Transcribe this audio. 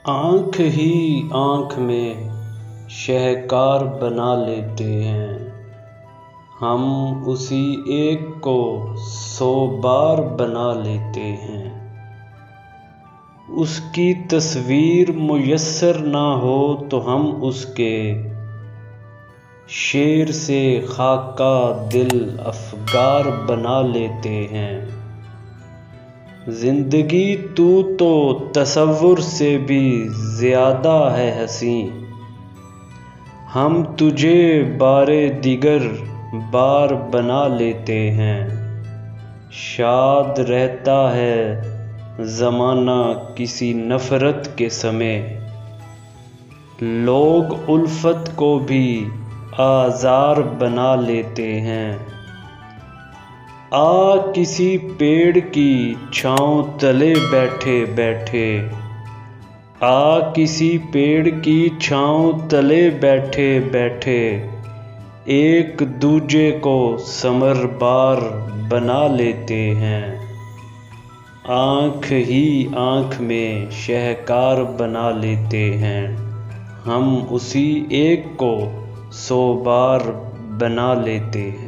आँख ही आँख में शहकार बना लेते हैं, हम उसी एक को 100 बार बना लेते हैं। उसकी तस्वीर मुयस्सर ना हो तो हम उसके शेर से खाका दिल अफगार बना लेते हैं। ज़िंदगी तू तो तसव्वुर से भी ज़्यादा है हसीं, हम तुझे बारे दिगर बार बना लेते हैं। शाद रहता है ज़माना किसी नफ़रत के समय, लोग उल्फत को भी आज़ार बना लेते हैं। किसी पेड़ की छाँव तले बैठे बैठे, किसी पेड़ की छाँव तले बैठे बैठे, एक दूजे को समरबार बना लेते हैं। आँख ही आँख में शहकार बना लेते हैं, हम उसी एक को 100 बार बना लेते हैं।